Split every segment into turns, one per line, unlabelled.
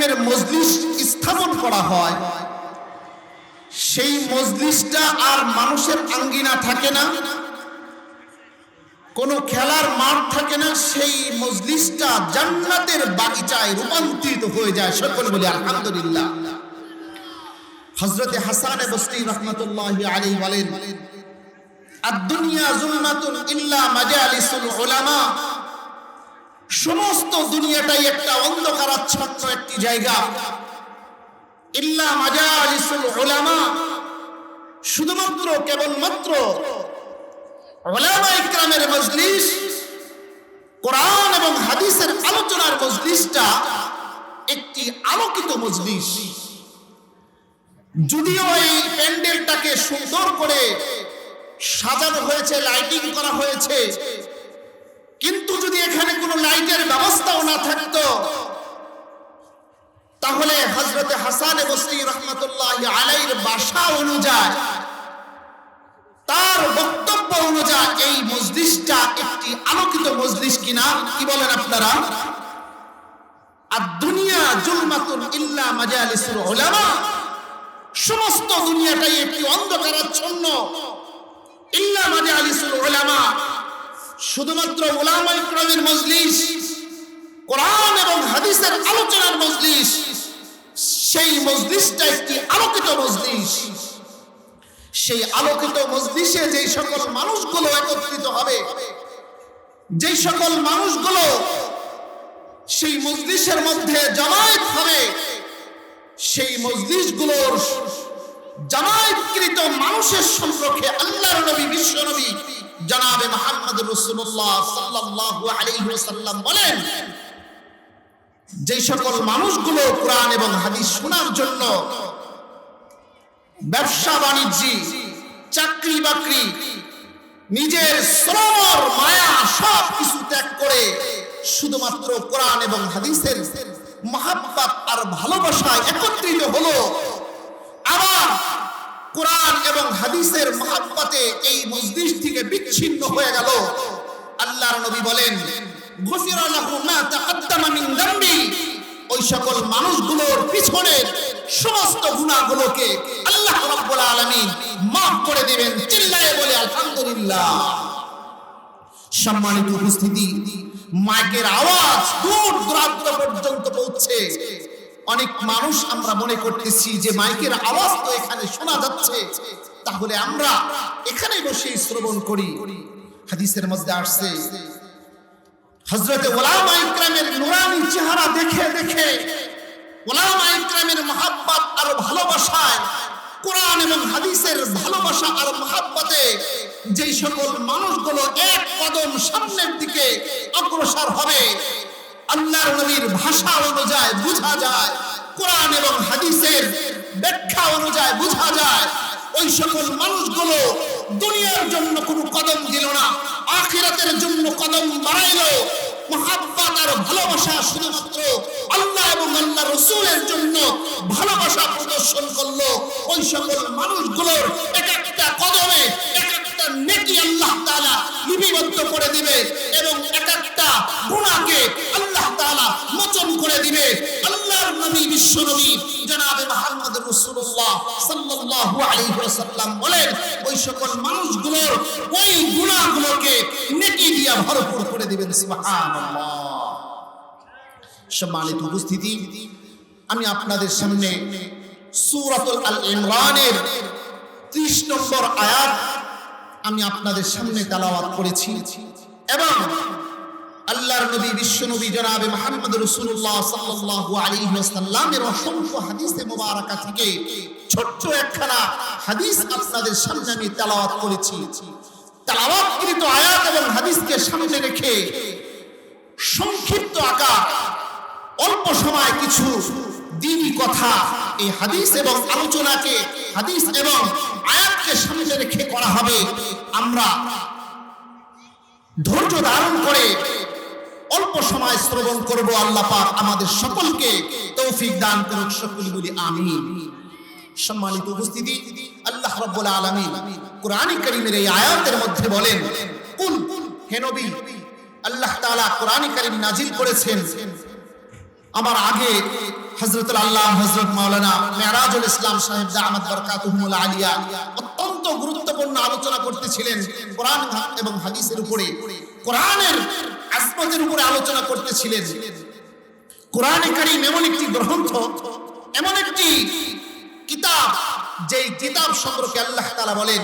কারিমের মজলিস স্থাপন করা হয়, সেই মজলিসটা আর মানুষের আঙ্গিনা থাকে না, কোনো খেলার মাঠ থাকে না, সেই মজলিসটা জান্নাতের বাগিচায় রূপান্তরিত হয়ে যায়। সকল বলি আলহামদুলিল্লাহ। হযরতে হাসান বসরি রাহমাতুল্লাহি আলাইহি বলেন, আদ-দুনিয়া যুলমাতুন ইল্লা মাজালিসুল উলামা, সমস্ত দুনিয়াটাই একটা অন্ধকারাচ্ছন্ন একটি জায়গা। ইল্লা মাজালিসুল উলামা, শুধুমাত্র কেবলমাত্র উলামায়ে কিরামের মজলিস, কোরআন এবং হাদিসের আলোচনার মজলিসটা একটি আলোকিত মজলিস। যদিও এই প্যান্ডেলটাকে সুন্দর করে সাজানো হয়েছে, লাইটিং করা হয়েছে, কিন্তু যদি এখানে কোনো লাইটের ব্যবস্থাও না থাকতো, তাহলে হযরতে হাসান বসরি রাহমাতুল্লাহি আলাইহির ভাষা অনুযায়ী, তার বক্তব্য অনুযায়ী এই মজলিসটা একটি আলোকিত মজলিস কিনা? কি বলেন আপনারা? আদ-দুনিয়া যুলমাতুন ইল্লা মাজালিসুল উলামা, সমস্ত দুনিয়াটাই একটি অন্ধকারাচ্ছন্ন। ইল্লা মাজালিসুল উলামা, শুধুমাত্র উলামায়ে কিরামের মজলিস, কোরআন এবং হাদিসের আলোচনার মজলিস, সেই মজলিসটা একটি আলোকিত মজলিস। সেই আলোকিত মজলিসে যেই সকল মানুষগুলো একত্রিত হবে, যেই সকল মানুষগুলো সেই মজলিসের মধ্যে জামায়াত হবে, সেই মজলিসগুলোর জামায়াতকৃত মানুষের সম্পর্কে আল্লাহর নবী, বিশ্ব নবী জনাবে মুহাম্মদ রাসূলুল্লাহ সাল্লাল্লাহু আলাইহি ওয়াসাল্লাম বলেন, যে সকল মানুষগুলো কোরআন এবং হাদিস শোনার জন্য ব্যবসা বাণিজ্য, চাকরি বাকরি, নিজের শ্রম মায়া সব কিছু ত্যাগ করে শুধুমাত্র কোরআন এবং হাদিসের মহব্বত আর ভালোবাসায় একত্রিত হলো, আবার কোরআন এবং হাদিসের মহব্বতে এই মজলিস থেকে বিচ্ছিন্ন হয়ে গেল, আল্লাহর নবী বলেন, গুফিরা লাহু মা তাকদ্দামা মিন যামবি, ওই সকল মানুষগুলোর পিছনের সমস্ত গুনাহগুলোকে আল্লাহ রাব্বুল আলামিন মাফ করে দিবেন। চিল্লায়ে বলে আলহামদুলিল্লাহ। সম্মানিত উপস্থিতি, মাইকের আওয়াজ দূর দূরান্ত পর্যন্ত পৌঁছে। অনেক মানুষ আমরা মনে করতেছি যে মাইকের আওয়াজ তো এখানে শোনা যাচ্ছে, তাহলে আমরা এখানে বসে শ্রবণ করি। হাদিসের মধ্যে আসছে, হযরতে উলামায়ে কিরামের নূরানী চেহারা দেখে দেখে, উলামায়ে কিরামের মহব্বত আর ভালোবাসায়, কোরআন এবং হাদিসের ভালোবাসা আর মহব্বতে যেই সকল মানুষগুলো এক কদম সামনের দিকে অগ্রসর হবে, আল্লাহর নবীর ভাষা অনুযায়ী বোঝা যায়, কোরআন এবং হাদিসের ব্যাখ্যা অনুযায়ী বোঝা যায়, ওই সকল মানুষগুলো দুনিয়ার জন্য কোনো কদম দিল না, আখিরাতের জন্য কদম বাড়াইল। মহব্বত আর ভালোবাসা শুধুমাত্র আল্লাহ এবং আল্লাহ রাসূলের জন্য ভালোবাসা প্রদর্শন করলো। ওই সকল মানুষগুলোর এক একটা কদমে এক একটা নেকি আল্লাহ তাআলা লিপিবদ্ধ করে দিবে এবং এক একটা গুনাহকে আল্লাহ তাআলা মোচন করে দিবে। আল্লাহর নবী, বিশ্ব নবী জনাবে মুহাম্মদ রাসূলুল্লাহ সাল্লাল্লাহু আলাইহি ওয়াসাল্লাম বলেন, ওই সকল মানুষগুলোর ওই গুনাহগুলোকে নেকি দিয়ে ভরপুর করে দিবেন। সুবহানাল্লাহ। সম্মানিত উপস্থিতি, আমি আপনাদের সামনে সূরাতুল আল ইমরানের 30 নম্বর আয়াত আমি আপনাদের সামনে তেলাওয়াত করেছি এবং আল্লাহর নবী, বিশ্ব নবী জনাবে মুহাম্মদ রাসূলুল্লাহ সাল্লাল্লাহু আলাইহি ওয়াসাল্লামের অসংখ্য হাদিসে মুবারাকা থেকে ছোট্ট একখানা হাদিস আপনাদের সামনে আমি তেলাওয়াত করেছি। তেলাওয়াতকৃত আয়াত এবং হাদিসকে সামনে রেখে সংক্ষিপ্ত আকার অল্প সময় কিছু দ্বীনি কথা এই হাদিস এবং আলোচনাকে, হাদিস এবং আয়াতকে সামনে রেখে করা হবে। আমরা ধৈর্য ধারণ করে অল্প সময় শ্রবণ করব। আল্লাহ পাক আমাদের সকলকে তৌফিক দান করুন। সকলে বলি আমিন। সম্মানিত উপস্থিতি, আল্লাহ রাব্বুল আলামিন কোরআন কারীমের এই আয়াতের মধ্যে বলেন, কুল হে নবী, আল্লাহ তাআলা কোরআন কারীম নাজিল করেছেন আমার আগে হযরতুল আল্লাহ হযরত মাওলানা মেরাজুল ইসলাম সাহেব দামাত বরকাতুহুল আলিয়া অত্যন্ত গুরুত্বপূর্ণ আলোচনা করতেছিলেন কোরআন এবং হাদিসের উপরে, কোরআনের আজমতের উপরে আলোচনা করতেছিলেন। কোরআনে কারীম এমন একটি গ্রন্থ, এমন একটি কিতাব, যেই কিতাব সম্পর্কে আল্লাহ তাআলা বলেন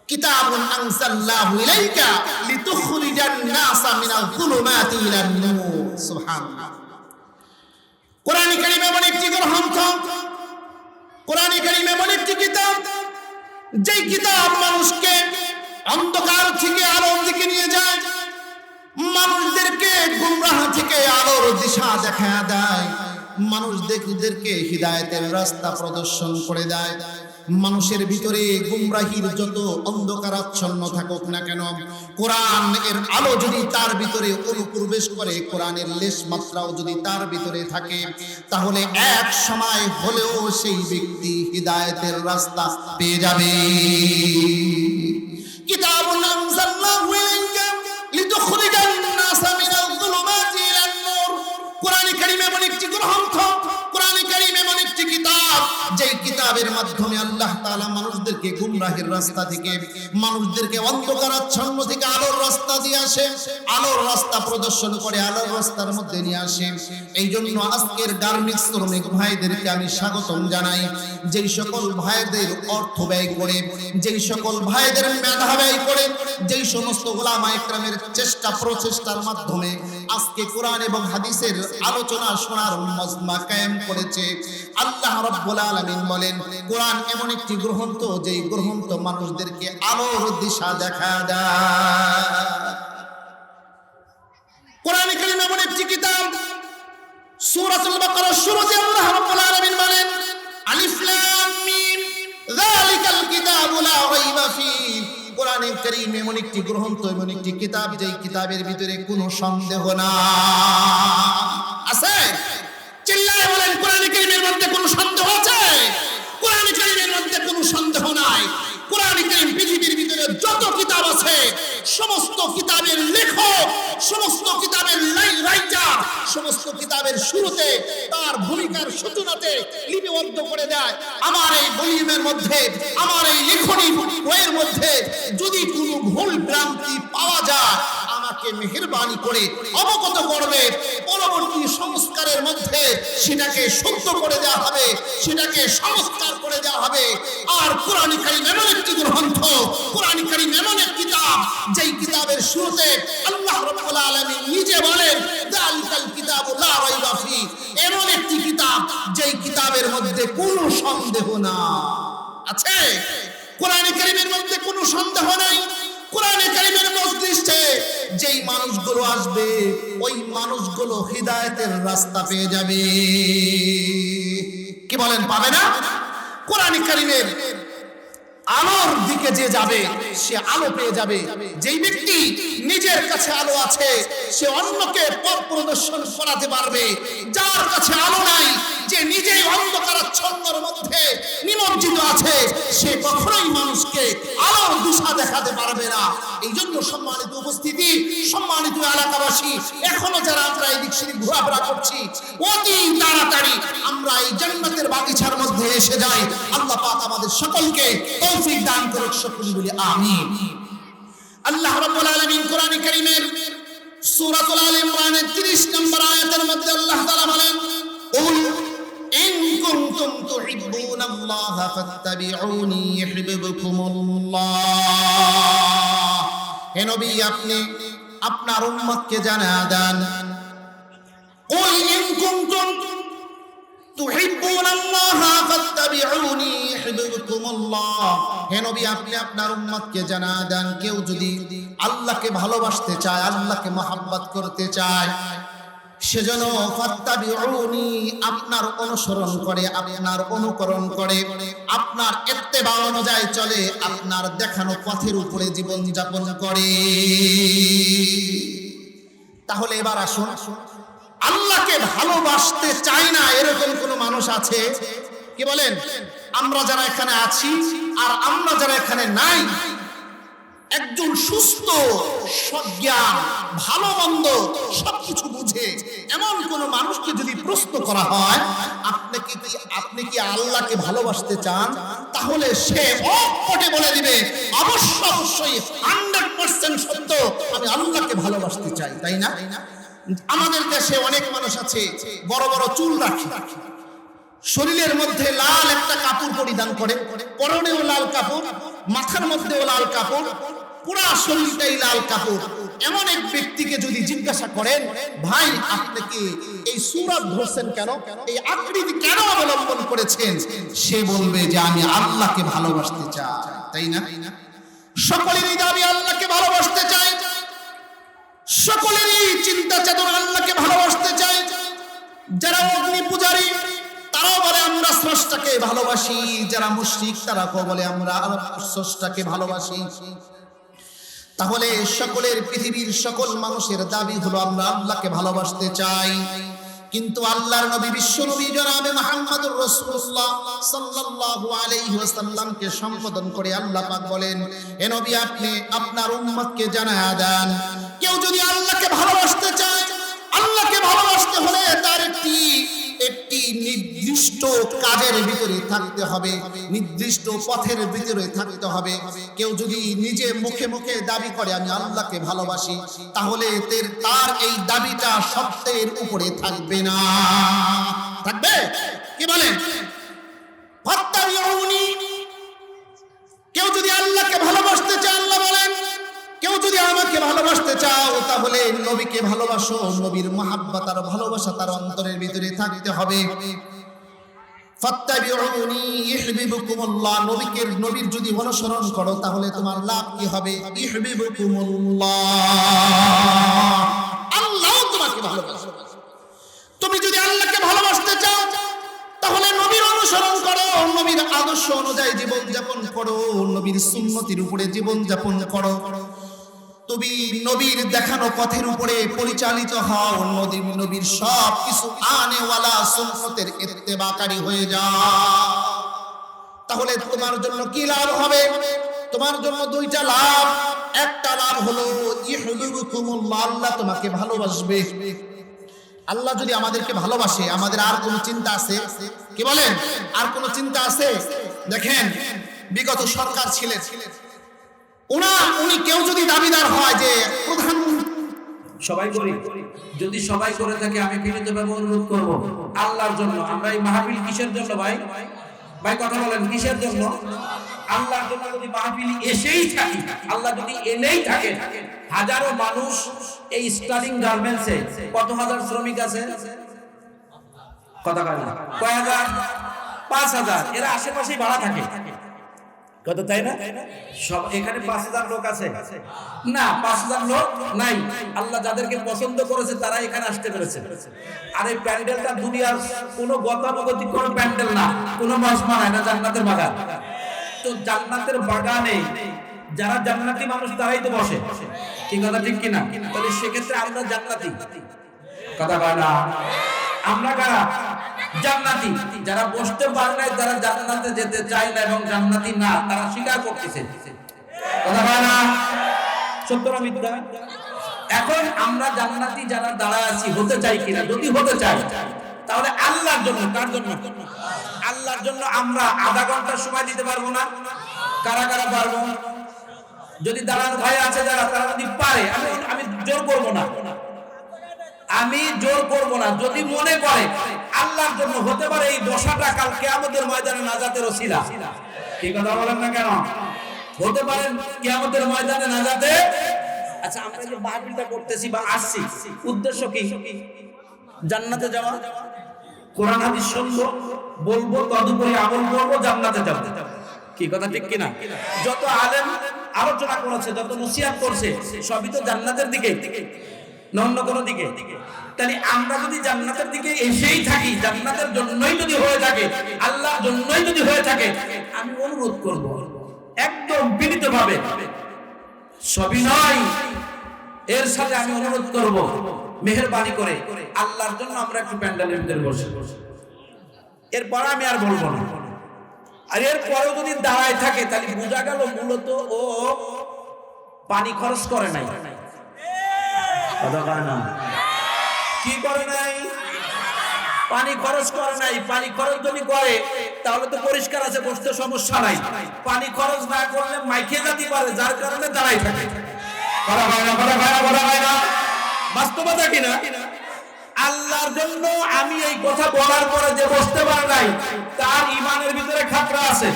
কিতাবুন আনজালনাহু ইলাইকা লিতুখরিজান নাসা মিনাল যুলুমাতি ইলান নূর। সুবহানাল্লাহ। কোরআনে কারীম এমন একটি গ্রন্থ, কোরআনে কারীম এমন একটি কিতাব, যেই কিতাব মানুষকে অন্ধকার থেকে আলোর দিকে নিয়ে যায়, মানুষদেরকে গুমরাহ থেকে আলোর দিশা দেখায় দেয়, মানুষদেরকে হিদায়াতের রাস্তা প্রদর্শন করে দেয়। মানুষের ভিতরে গুমরাহির যত অন্ধকারাচ্ছন্ন থাকুক না কেন, কোরআন এর আলো যদি তার ভিতরে অনুপ্রবেশ করে, কোরআনের লেশ মাত্রাও যদি তার ভিতরে থাকে, তাহলে এক সময় হলেও সেই ব্যক্তি হিদায়াতের রাস্তা পেয়ে যাবে। কিতাবুন আনজালনাহু ইলাইকা লিতুখরিজান নাসা মিনাল যুলুমাতি ইলান নূর। কোরআনে কারীম এমন একটি গ্রন্থ, কোরআনে কারীম এমন একটি কিতাব, যেই কিতাবের মাধ্যমে আল্লাহ তাআলা মানুষদেরকে গুমরাহের রাস্তা থেকে, মানুষদেরকে অন্ধকারাচ্ছন্ন থেকে আলোর রাস্তা দিয়ে আসে, আলোর রাস্তা প্রদর্শন করে, আলোর রাস্তার মধ্যে নিয়ে আসে। এই জন্য আজকের গার্মেন্টস শ্রমিক ভাইদেরকে আমি স্বাগতম জানাই। যেই সকল ভাইদের অর্থ ব্যয় করে, যেই সকল ভাইদের মেধা ব্যয় করে, যেই সমস্ত উলামা ইকরামের চেষ্টা প্রচেষ্টার মাধ্যমে আজকে কোরআন এবং হাদিসের আলোচনা শোনার মজমা কায়েম করেছে, আল্লাহ রাব্বুল আলামিন বলেন কোরআন এমন একটি গ্রন্থ, যেই গ্রন্থ মানুষদেরকে আলোর দিশা দেখা দেয়। কোরআনে কারীম এমন একটি কিতাব, সূরাতুল বাকারার শুরুতে আল্লাহ রাব্বুল আলামিন বলেন আলিফ লাম মিম যালিকাল কিতাবু লা রাইবা ফীহি। কোরআনে কারীম এমন একটি গ্রন্থ, এমন একটি কিতাব, যেই কিতাবের ভিতরে কোনো সন্দেহ না আছে। চিল্লায়ে বলেন কোরআনে কারীমের মধ্যে কোনো সন্দেহ আছে? কোরআনে কারীমের মধ্যে কোনো সন্দেহ নাই। কোরআনে কারীম পৃথিবীর ভিতরে যত কিতাব আছে, সমস্ত কিতাবের লেখক, সমস্ত কিতাবের রাইটার, সমস্ত কিতাবের শুরুতে তার ভূমিকার সূচনাতে লিপিবদ্ধ করে দেয়, আমার এই ভলিউমের মধ্যে, আমার এই লেখনী বইয়ের মধ্যে যদি কোনো ভুল ভ্রান্তি পাওয়া যায়, আমাকে মেহেরবানি করে অবগত করবে। পরবর্তী সংস্কারের মধ্যে সেটাকে শুদ্ধ করে দেওয়া হবে, সেটাকে সংস্কার করে দেওয়া হবে। আর কোরআন কারীম এমন একটি গ্রন্থ, কোরআন কারীম এমন একটি কিতাব, যেই কিতাবের শুরুতে আল্লাহ রাব্বুল আলামিন নিজে বলেন যালিকাল কিতাবু লা রাইবা ফীহি। এমন একটি কিতাব, যেই কিতাবের মধ্যে কোনো সন্দেহ না আছে। কোরআন কারীমের মধ্যে কোনো সন্দেহ নাই। কোরআনে কারীমের মজলিসে যেই মানুষগুলো আসবে, ওই মানুষগুলো হিদায়াতের রাস্তা পেয়ে যাবে। কি বলেন, পাবে না? কোরআনে কারীমের আলোর দিকে যে যাবে, সে আলো পেয়ে যাবে। যেই ব্যক্তি নিজের কাছে আলো আছে, সে অন্যকে পথ প্রদর্শন করাতে পারবে। যার কাছে আলো নাই, যে নিজেই অন্ধকারাচ্ছন্নের মধ্যে নিমজ্জিত আছে, সে কখনোই মানুষকে আলোর দিশা দেখাতে পারবে না। এই জন্য সম্মানিত উপস্থিতি, সম্মানিত এলাকাবাসী, এখনো যারা আমরা এই দিক সেদিক ঘোরাফেরা করছি, অতি তাড়াতাড়ি আমরা এই জান্নাতের বাগিচার মধ্যে এসে যাই। আল্লাহ পাক আমাদের সকলকে তৌফিক দান করুক, সকলে বলি আমিন। আল্লাহ রাব্বুল আলামিন কোরআনে কারীমের সূরাতুল আল ইমরানের 30 নম্বর আয়াতের মধ্যে আল্লাহ তাআলা বলেন কুল ইন কুনতুম তুহিব্বুনাল্লাহা ফাত্তাবিউনি ইউহিব্বুকুমুল্লাহ। হে নবী, আপনি আপনার উম্মতকে জানিয়ে দেন, কুল ইন কুনতুম তুহিব্বুনাল্লাহা ফাত্তাবিউনি ইউহিব্বুকুমুল্লাহ। হে নবী, আপনি আপনার উম্মতকে জানিয়ে দেন, কেউ যদি আল্লাহকে ভালোবাসতে চায়, আল্লাহকে মহব্বত করতে চায়, সেজন্য ফাত্তাবিউনি, আপনার অনুসরণ করে, আপনার অনুকরণ করে, আপনার ইত্তেবা অনুযায়ী চলে, আপনার দেখানো পথের উপরে জীবন যাপন করে। তাহলে এবার আসুন, আল্লাহকে ভালোবাসতে চাই না এরকম কোন মানুষ আছে? কি বলেন? আমরা যারা এখানে আছি আর আমরা যারা এখানে নাই, একজন সুস্থ সজ্ঞান ভালো মন্দ সবকিছু বুঝে এমন কোন মানুষকে যদি প্রশ্ন করা হয় আপনি কি আল্লাহকে ভালোবাসতে চান, তাহলে সে অকপটে বলে দিবে অবশ্যই 100% সত্য, আমি আল্লাহকে ভালোবাসতে চাই, তাই না? আমাদের দেশে অনেক মানুষ আছে বড় বড় চুল রাখে, শরীরের মধ্যে লাল একটা কাপড় পরিধান করে, পরনেও লাল কাপড়, মাথার মধ্যেও লাল কাপড়, পুরা শরীরটাই লাল কাপড়। এমন এক ব্যক্তিকে যদি জিজ্ঞাসা করেন, ভাই আপনি কি এই সূরত ধরছেন কেন, এই আকৃতি কেন অবলম্বন করেছেন, সে বলবে যে আমি আল্লাহকে ভালোবাসতে চাই, তাই না? সকলেরই দাবি আল্লাহকে ভালোবাসতে চাই, সকলেরই চিন্তা চেতনা আল্লাহকে ভালোবাসতে চাই। যারা অগ্নি পূজারী তারাও বলে আমরা স্রষ্টাকে ভালোবাসি, যারা মুশরিক তারাও বলে আমরা স্রষ্টাকে ভালোবাসি। তাহলে সকলের পৃথিবীর সকল মানুষের দাবি হলো আমরা আল্লাহকে ভালোবাসতে চাই। কিন্তু আল্লাহর নবী বিশ্ব নবী জনাবে মুহাম্মদুর রাসূলুল্লাহ সাল্লাল্লাহু আলাইহি ওয়াসাল্লামকে সম্বোধন করে আল্লাহ পাক বলেন, হে নবী আপনি আপনার উম্মতকে জানায়া দেন, কেউ যদি আল্লাহকে ভালোবাসতে চায়, আল্লাহকে ভালোবাসতে হলে তার একটি নির্দিষ্ট কাজের ভিতরে থাকতে হবে, নির্দিষ্ট পথের ভিতরে থাকতে হবে। কেউ যদি নিজে মুখে মুখে দাবি করে আমি আল্লাহকে ভালোবাসি, তাহলে তার এই দাবিটা সত্যের উপরে থাকবে না। থাকবে কি বলেন? ফাত্তাবিউনি। কেউ যদি আল্লাহকে ভালোবাসতে চায়, আল্লাহ বলেন কেউ যদি আমাকে ভালোবাসতে চাও তাহলে নবীকে ভালোবাসো, নবীর মহাব্বত আর ভালোবাসা তার অন্তরের ভিতরে থাকতে হবে। ফাত্তাবিউনি ইউহিব্বুকুমুল্লাহ। নবীর যদি অনুসরণ করো তাহলে তোমার লাভ কি হবে? ইউহিব্বুকুমুল্লাহ, আল্লাহ তোমাকে ভালোবাসবে। তুমি যদি আল্লাহকে ভালোবাসতে চাও তাহলে নবীর অনুসরণ করো, নবীর আদর্শ অনুযায়ী জীবন যাপন করো, নবীর সুন্নতির উপরে জীবন যাপন করো। তুমি নবীর দেখানো পথের উপরে পরিচালিত হও, নবীর সব কিছু আনেওয়ালা সুন্নতের ইত্তেবাকারী হয়ে যাও। তাহলে তোমার জন্য কি লাভ হবে? তোমার জন্য দুইটা লাভ। একটা লাভ হলো ইউহিব্বুকুমুল্লাহ, আল্লাহ তোমাকে ভালোবাসবে। আল্লাহ যদি আমাদেরকে ভালোবাসে, আমাদের আর কোনো চিন্তা আছে? কি বলেন? আর কোনো চিন্তা আছে? দেখেন বিগত সরকার ছিলেন, উনি কেউ যদি দাবিদার হয় যে
সবাই করি, যদি সবাই করে থাকে আমি বিনীতভাবে অনুরোধ করব আল্লাহর জন্য, আমরা এই মাহফিল কিসের জন্য ভাই? ভাই কথা বলেন, কিসের জন্য? আল্লাহর জন্য। যদি মাহফিল এসেই থাকে, আল্লাহ যদি এনেই থাকে, হাজারো মানুষ এই স্টার্টিং গার্মেন্টসে কত হাজার শ্রমিক আছে? কথা কয় না, কয় হাজার? 5,000। এরা আশেপাশেই ভাড়া থাকে, কত তাই না? সব এখানে 5,000 লোক আছে না? 5,000 লোক নাই। আল্লাহ যাদেরকে পছন্দ করেছে তারা এখানে আসতে পেরেছে। আর এই প্যান্ডেলটা দুনিয়ার কোনো গতানুগতিক কোনো প্যান্ডেল না, কোনো মজমা না, এটা জান্নাতের বাগান। তো জান্নাতের বাগানে যারা জান্নাতি মানুষ তারাই তো বসে, কি কথা ঠিক কিনা? তাহলে সেক্ষেত্রে আমরা জান্নাতি, কথা বলে না? আমরা কারা? জান্নাতি। যারা বসতে পারে না তারা জান্নাতে যেতে চায় না, এবং জান্নাতি না তারা স্বীকার করতেছে, কথা বলে না? সত্য না মিথ্যা? এখন আমরা জান্নাতি যারা দাঁড়ায় আছি হতে চাই কিনা? যদি হতে চাই তাহলে আল্লাহর জন্য। কার জন্য? আল্লাহর জন্য আমরা আধা ঘন্টা সময় দিতে পারবো না? কারা কারা পারবো? যদি দাঁড়ানো ভাই আছে যারা, তারা যদি পারে, আমি জোর করবো না, আমি জোর করবো না। যদি মনে করে আল্লাহর জন্য হতে পারে এই বসাটা কাল কিয়ামতের ময়দানে নাজাতের ওসিলা, কি কথা বলেন না কেন? হতে পারেন কিয়ামতের ময়দানে নাজাতে। আচ্ছা, আমরা যে মাহফিলটা করতেছি বা আসছি, উদ্দেশ্য কি? জান্নাতে যাওয়া। কোরআন হাদিস শুনবো, বলবো, তদুপরি আমল করবো, জান্নাতে যাব। কি কথা ঠিক কিনা? যত আলেম আলোচনা করেছে, যত নসিহত করছে, সবই তো জান্নাতের দিকে, না অন্য কোনো দিকে? তাহলে আমরা যদি জান্নাতের দিকে এসেই থাকি, জান্নাতের জন্যই যদি হয়ে থাকে, আল্লাহর জন্যই যদি হয়ে থাকে, আমি অনুরোধ করব একদম বিনীতভাবে, সবই নয়, এর সাথে আমি অনুরোধ করব মেহেরবানি করে আল্লাহর জন্য আমরা একটু প্যান্ডেলের ভিতরে বসে। এরপর আমি আর বলবো না। আর এরপরেও যদি দাঁড়ায় থাকে তাহলে বোঝা গেল মূলত ও পানি খরচ করে নাই। কথা কয় না? কি করে নাই? পানি খরচ করে নাই। পানি খরচ যদি করে তাহলে তো পরিষ্কার আছে, বসতে সমস্যা নাই। পানি খরচ না করলে মাইকে যেতে পারে, যার কারণে দাঁড়াই থাকে। কথা হয় না? কথা হয় না? কথা হয় না? বাস্তবতা কিনা? আল্লাহর জন্য আমি এই কথা বলার পরে যে বসতে পারে নাই, তার ইমানের ভিতরে খাতরা আছে।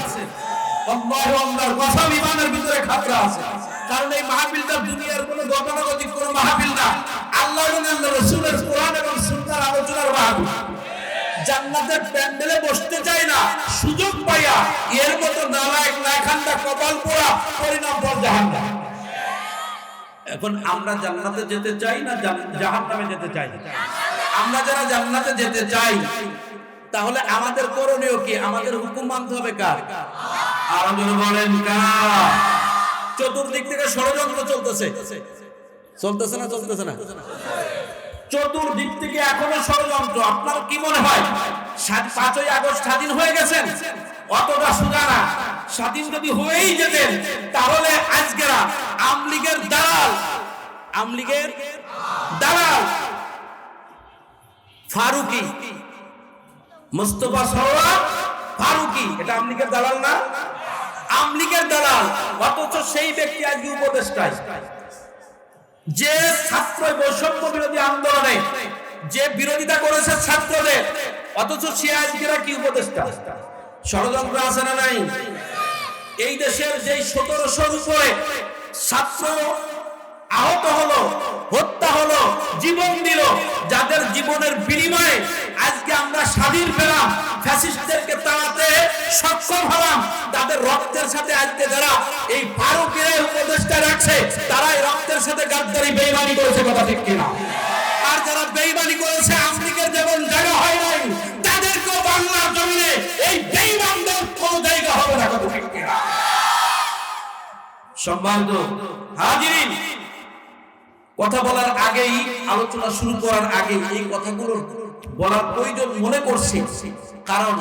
আল্লাহু আকবার, কসম, ইমানের ভিতরে খাতরা আছে। কারণ এই মাহফিলটা দুনিয়ার কোনো গতানুগতিক কোনো মাহফিল না, আল্লাহ এবং আল্লাহর রাসূলের কোরআন এবং সুন্নাহর আলোচনার মাহফিল। জান্নাতের প্যান্ডেলে বসতে চাই না, সুযোগ পাইয়া এর মতো নালায়েক নাখান্দা কপাল পোড়া পরিণাম পর জাহান্নাম। এখন আমরা জান্নাতে যেতে চাই না জাহান্নামে যেতে চাই? আমরা যারা জান্নাতে যেতে চাই, তাহলে আমাদের করণীয় কি? আমাদের হুকুম মানতে হবে কার? আর যদি বলেন কার? চতুর্দিক থেকে ষড়যন্ত্র চলতেছে, চলতেছে না? চলতেছে না? চতুর্দিক থেকে এখনো ষড়যন্ত্র। আপনার কি মনে হয় 5ই আগস্ট স্বাধীন হয়ে গেছেন? অতটা সোজা না। স্বাধীন যদি হয়েই যেতেন তাহলে আজকেরা আমলিগের দালাল ফারুকি, মুস্তাফা সরওয়ার ফারুকি, এটা আমলিগের দালাল না? আমলিগের দালাল। অথচ সেই ব্যক্তি আজকে উপদেষ্টা, যে ছাত্র বৈষম্য বিরোধী আন্দোলনে যে বিরোধিতা করেছে ছাত্রদের, অথচ সে আজকেরা কি উপদেষ্টা। ষড়যন্ত্র আছে না নাই? এই দেশের যে 1700 উপরে ছাত্র আহত হলো, হত্যা হলো, জীবন দিল, যাদের জীবনের বিনিময়ে আজকে আমরা স্বাধীন পেলাম, ফ্যাসিস্টদেরকে তাড়াতে সক্ষম হলাম, তাদের রক্তের সাথে আজকে যারা এই ফারুকের উপদেষ্টা রাখছে, তারাই রক্তের সাথে গাদ্দারি বেঈমানি করেছে। কথা ঠিক কিনা? আর যারা বেঈমানি করেছে, আফ্রিকার যেমন জায়গা হয় নাই, তাদেরকেও বাংলার জমিনে এই বেঈমানদের কোনো জায়গা হবে না। কথা ঠিক কিনা? সম্মানিত হাজিরিন, কথা বলার আগেই, আলোচনা শুরু করার আগে এই কথাগুলো বলার প্রয়োজন মনে করছি, কারণ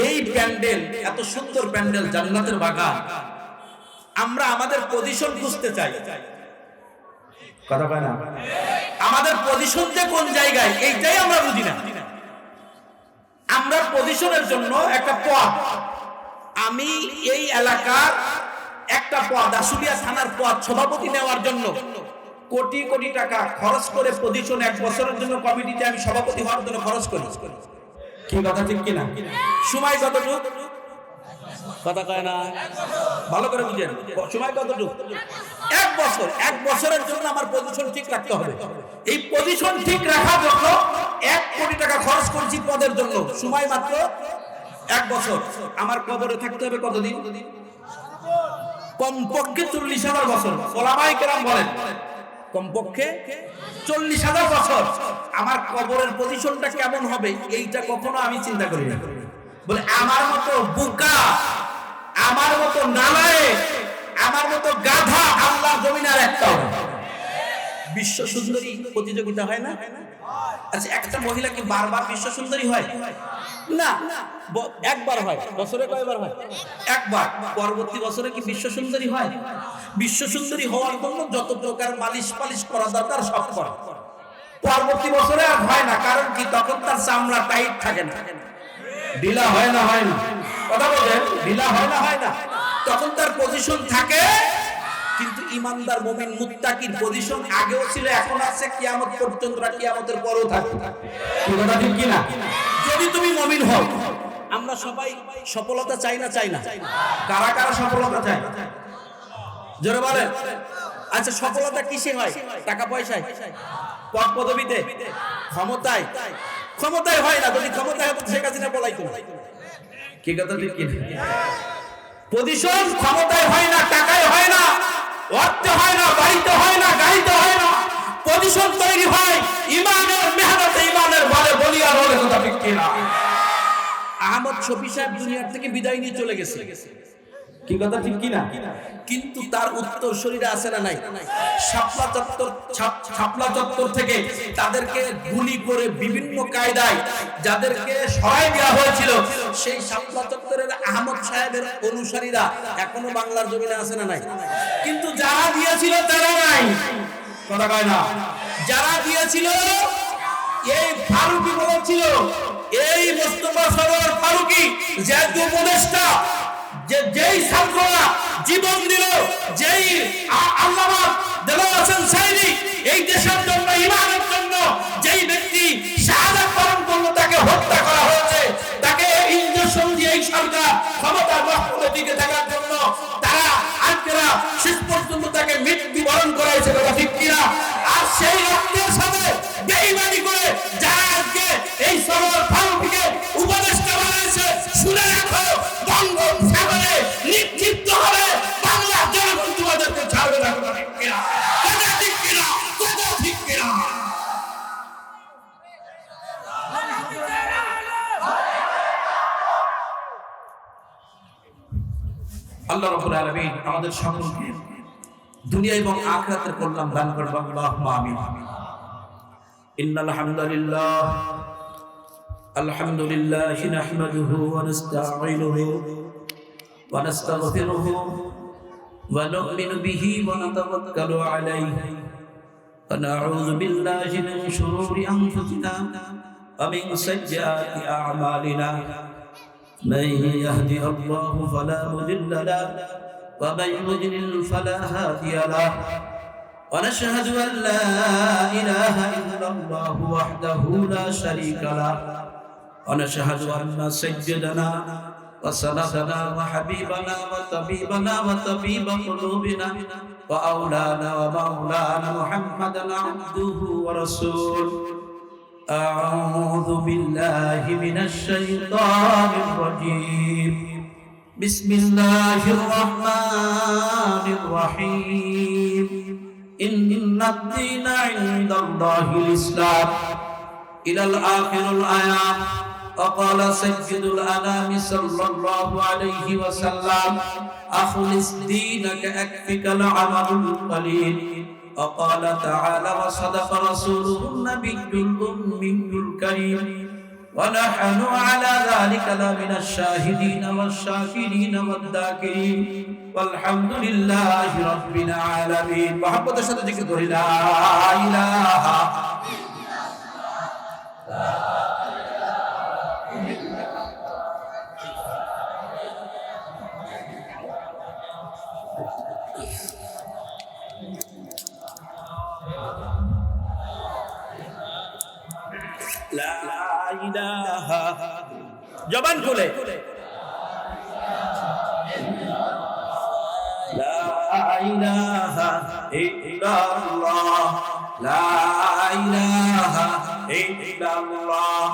এই প্যান্ডেল, এত সুন্দর প্যান্ডেল, জান্নাতের বাগান, আমরা আমাদের পজিশন বুঝতে চাই। কথা কয় না? আমাদের পজিশন যে কোন জায়গায়, এইটাই আমরা বুঝি না। আমরা পজিশনের জন্য একটা পদ, আমি এই এলাকার একটা পদ, আশুলিয়া থানার পদ সভাপতি নেওয়ার জন্য কোটি কোটি টাকা খরচ করে পজিশন 1 বছরের জন্য কমিটিতে আমি সভাপতি হওয়ার জন্য খরচ করি। কি কথা ঠিক কিনা? সময় কতটুক? কথা কয় না? ভালো করে বুঝেন, সময় কতটুক? 1 বছর। 1 বছরের জন্য আমার পজিশন ঠিক রাখতে হবে। এই পজিশন ঠিক রাখার জন্য 1 কোটি টাকা খরচ করেছি পদের জন্য, সময় মাত্র 1 বছর। আমার কবরে থাকতে হবে কতদিন? কমপক্ষে 40,000 বছর। ওলামায়ে কেরাম বলেন কমপক্ষে 40,000 বছর। আমার কবরের পজিশনটা কেমন হবে এইটা কখনো আমি চিন্তা করি না। বলে আমার মতো বোকা, আমার মতো নালায়েক, আমার মতো গাধা আল্লাহর জমিনে আর একটাও না। বিশ্ব সুন্দরী প্রতিযোগিতা হয় না? আচ্ছা, একটা মহিলা কি বারবার বিশ্ব সুন্দরী হয় না? একবার হয়। বছরে কয়বার হয়? একবার। পরবর্তী বছরে কি বিশ্ব সুন্দরী হয়? বিশ্ব সুন্দরী হওয়ার জন্য যত প্রকার মালিশ পালিশ করা দরকার সব করে। পরবর্তী বছরে আর হয় না, কারণ কি? তখন তার চামড়া টাইট থাকে না, ঢিলা হয় না। হয় না? কথা বলেন, ঢিলা হয় না? হয় না? তখন তার পজিশন থাকে। কিন্তু ইমানদার মুমিন মুত্তাকির পজিশন আগেও ছিল, এখন আছে, কিয়ামত পর্যন্ত, কিয়ামতের পরেও থাকবে। কি কথা ঠিক কি না? যদি তুমি মুমিন হও, আমরা সবাই সফলতা চাই না? চাই না? কারা কারা সফলতা চায়? জোরে বলেন। আচ্ছা, সফলতা কিসে হয়? টাকা পয়সায়, পদ পদবিতে, ক্ষমতায়? ক্ষমতায় হয় না। যদি ক্ষমতায় হতো শেখ হাসিনা পলাইতো না। কি কথা ঠিক কি? পজিশন ক্ষমতায় হয় না, টাকায় হয় না, অর্থে হয় না, বাড়িতে হয় না, গাড়িতে হয় না। পজিশন তৈরি হয় ইমানের মেহনতে, ইমানের বলে, বলিয়ার হলে। কথা ঠিক কি না? আহমদ শফি সাহেব দুনিয়ার থেকে বিদায় নিয়ে চলে গেছে। কি কথা ঠিক কি না? কিন্তু তার উত্তরসূরিরা আছে না নাই? শাপলা চত্বর থেকে তাদেরকে গুলি করে বিভিন্ন কায়দায় যাদেরকে সরাই দেওয়া হয়েছিল, সেই শাপলা চত্বরের আহমদ সাহেবের অনুসারীরা এখনো বাংলার জমিনে আছে না নাই? কিন্তু যারা দিয়েছিল তারা নাই, কথা কয় না। যারা দিয়েছিল, এই ফারুকি বলেছিল, এই মোস্তফা সরোয়ার ফারুকি জাতীয় উপদেষ্টা, যেই ছাত্ররা জীবন দিল, যেই আল্লামা দেলোয়ার হোসেন সাইদি এই দেশের জন্য, ইমানের জন্য যেই ব্যক্তি শাহাদাত বরণ করলো, তাকে হত্যা করা হয়েছে, তাকে ইঞ্জেকশন দিয়ে এই সরকার ক্ষমতার বহরে টিকে থাকার জন্য তারা আজকেরা শেষ পর্যন্ত তাকে মৃত্যুবরণ করাইছে, কথা ঠিক কিনা? আর সেই রক্তের সাথে বেঈমানি করে যারা আজকে এই সরোয়ার ফারুকিকে উপদেষ্টা বানাইছে, শুনে রাখো, বঙ্গোপসাগরে নিক্ষিপ্ত হবে, বাংলা জনগণ তোমাদেরকে ছাড়বে না, কথা ঠিক কিনা? কথা ঠিক কিনা? কথা ঠিক কিনা? আল্লাহ রাব্বুল আলামিন আমাদের সকলকে দুনিয়া এবং আখিরাতের কল্যাণ দান করুন, আল্লাহুম্মা আমিন। ইন্নাল হামদালিল্লাহ আলহামদুলিল্লাহি নাহমাদুহু ওয়া নাস্তাঈনুহু ওয়া নাস্তাগফিরুহু ওয়া নু'মিনু বিহি ওয়া নাতাওয়াক্কালু আলাইহি ওয়া নাউযু বিল্লাহি মিন শুরুরি আনফুসিনা ওয়া মিন সাইয়্যাতি আ'মালিনা। من يهده الله فلا مضل له ومن يضلل فلا هادي له ونشهد أن لا إله إلا الله وحده لا شريك له ونشهد أن سيدنا وسندنا وحبيبنا وطبيبنا وطبيب قلوبنا وأولانا ومولانا محمدا عبده ورسوله. أعوذ بالله من الشيطان الرجيم. بسم الله الرحمن الرحيم. إن الدين عند الله الإسلام. إلى الآخر الآيات. وقال سيد الأنام صلى الله عليه وسلم أخلص دينك أكفك العمل القليل. وقال تعالى وصدق رسوله النبي الأمي الكريم ونحن على ذلك لمن الشاهدين والشاكرين والذاكرين والحمد لله رب العالمين. محبت الشهادة ذكر لا إله জবান খুলে লা ইলাহা ইল্লাল্লাহ লা ইলাহা ইল্লাল্লাহ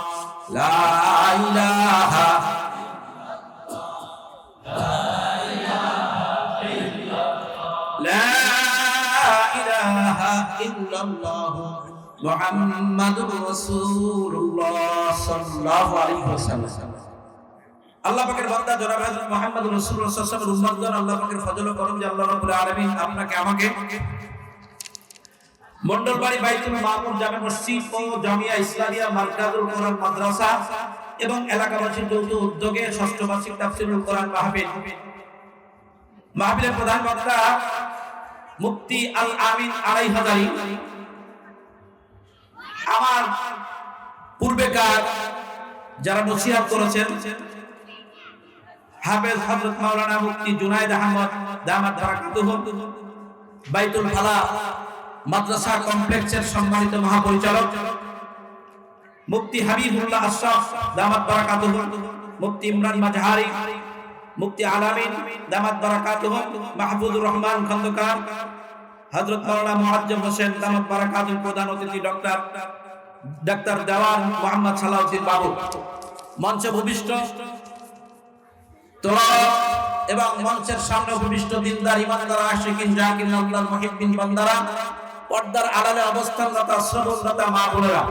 লা ইলাহা ইল্লাল্লাহ মুহাম্মাদুর রাসূলুল্লাহ সাল্লাল্লাহু আলাইহি ওয়াসাল্লাম। আল্লাহ পাকের বান্দা জনাব হযরত মুহাম্মদুর রাসূলুল্লাহ সাল্লাল্লাহু আলাইহি ওয়াসাল্লামের উম্মতগণ, আল্লাহ পাকের ফজল ও করম যে আল্লাহ রাব্বুল আলামিন আপনাকে আমাকে মন্ডলবাড়ি বাইতুল মামুর জামে মসজিদ ও জামিয়া ইসলামিয়া মারকাজুল কোরআন মাদ্রাসা এবং এলাকাবাসীর যৌথ উদ্যোগে ষষ্ঠ বার্ষিক তাফসীরুল কোরআন মাহফিলের প্রধান বক্তা মুফতি আল আমিন আড়াই হাজারি, আমার পূর্বেকার যারা নসিহত করেছেন হাফেজ হযরত মাওলানা মুফতি জুনায়েদ আহমদ দামাত বারাকাতুহু, বাইতুল ফালা মাদ্রাসা কমপ্লেক্সের সম্মানিত মহাপরিচালক মুফতি হাবিবুল্লাহ আশরাফ দামাত বারাকাতুহু, মুফতি ইমরান মাজহারি, মুফতি আলামিন দামাত বারাকাতুহু, মাহফুজুর রহমান খন্দকার, হযরত মাওলানা মুআজ্জম হোসেন দামাত বারাকাতুহু, প্রধান অতিথি ডাক্তার দেওয়ান মোহাম্মদ সালাউদ্দিন বাবু, মঞ্চে ভূমিষ্ঠ এবং মঞ্চের সামনে ভূমিষ্ঠ দিনদার ইমানদার আশিকিন জাকিরিন আল্লাহর মুহিব্বিন বান্দারা, পর্দার আড়ালে অবস্থানরত শ্রবণরত মা বোনেরা,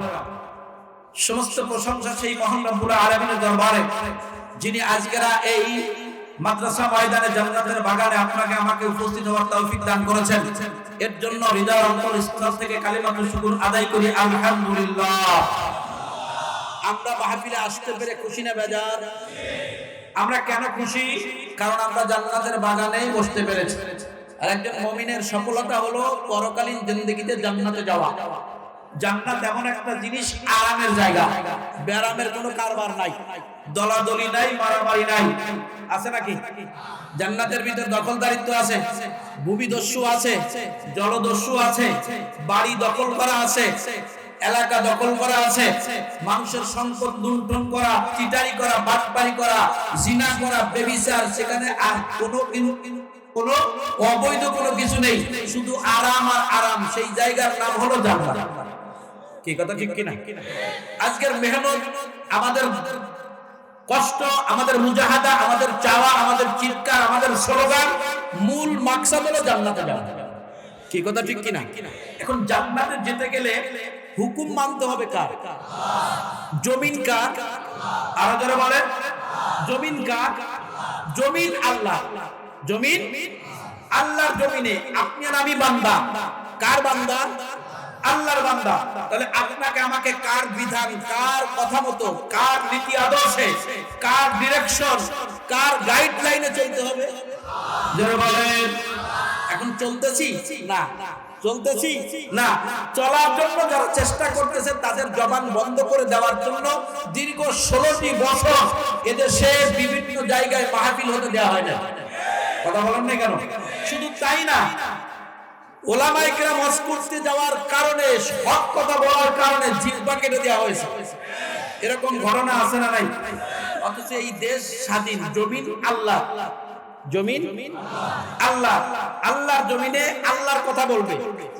সমস্ত প্রশংসা সেই মহান রব্বুল আলামিনের দরবারে যিনি আজকেরা এই মাদ্রাসা ময়দানে জান্নাতের বাগানে আপনাকে আমাকে উপস্থিত হওয়ার তৌফিক দান করেছেন। এর জন্য হৃদয় অন্তরস্থল থেকে কালিমাতুল শুকর আদায় করি আলহামদুলিল্লাহ। আমরা মাহফিলে আসতে পেরে খুশি না বেজার? আমরা কেন খুশি? কারণ আমরা জান্নাতের বাগানে বসতে পেরেছি। আর একজন মুমিনের সফলতা হলো পরকালীন জিন্দেগিতে জান্নাতে যাওয়া। জান্নাত এমন একটা জিনিস, আরামের জায়গা, ব্যারামের কোনো কারবার নাই, দলাদলি নাই, মারামারি নাই, আছে নাকি? জান্নাতের ভিতর দখলদারিত্ব আছে, ভূমিদস্যু আছে, জলদস্যু আছে, বাড়ি দখল করা আছে, এলাকা দখল করা আছে, মানুষের সম্পদ লুণ্ঠন করা, চিটারি করা, বাটপারি করা, জিনা করা, ব্যভিচার, সেখানে আর কোনো অবৈধ কোনো কিছু নেই, শুধু আরাম আর আরাম। সেই জায়গার নাম হলো জান্নাত। কি কথা ঠিক কিনা? আজকের মেহনত, আমাদের কষ্ট, আমাদের মুজাহাদা, আমাদের চাওয়া, আমাদের চিৎকার, আমাদের স্লোগান, মূল মাকসাদ হলো জান্নাতে যাওয়া। কি কথা ঠিক কিনা? এখন জান্নাতে যেতে গেলে হুকুম মানতে হবে কার? জমিন কার? আরো যারা বলেন জমিন কার? জমিন আল্লাহ। জমিন আল্লাহর জমিনে আপনি আর আমি বান্দা। কার বান্দা? আল্লাহর বান্দা। তাহলে আপনাকে আমাকে কার বিধান, কার কথা মতো, কার নীতি আদর্শে, কার ডিরেকশন, কার গাইডলাইনে চলতে হবে? যারা বলেন এখন চলতেছি না, চলতেছি না, চলার জন্য যারা চেষ্টা করতেছে তাদের জবান বন্ধ করে দেওয়ার জন্য দীর্ঘ 16টি বছর এদেশে বিভিন্ন জায়গায় মাহফিল হতে দেওয়া হয় না। কথা বলেন না কেন? শুধু তাই না, ওলামায়ে কেরাম ওয়াজ করতে যাওয়ার কারণে, হক কথা বলার কারণে জিহ্বা কেটে দেওয়া হয়েছে। এরকম ঘটনা আছে না নাই? অথচ এই দেশ স্বাধীন, জমিন আল্লাহ, জমিন আল্লাহ। আল্লাহর জমিনে আল্লাহর কথা বলবে।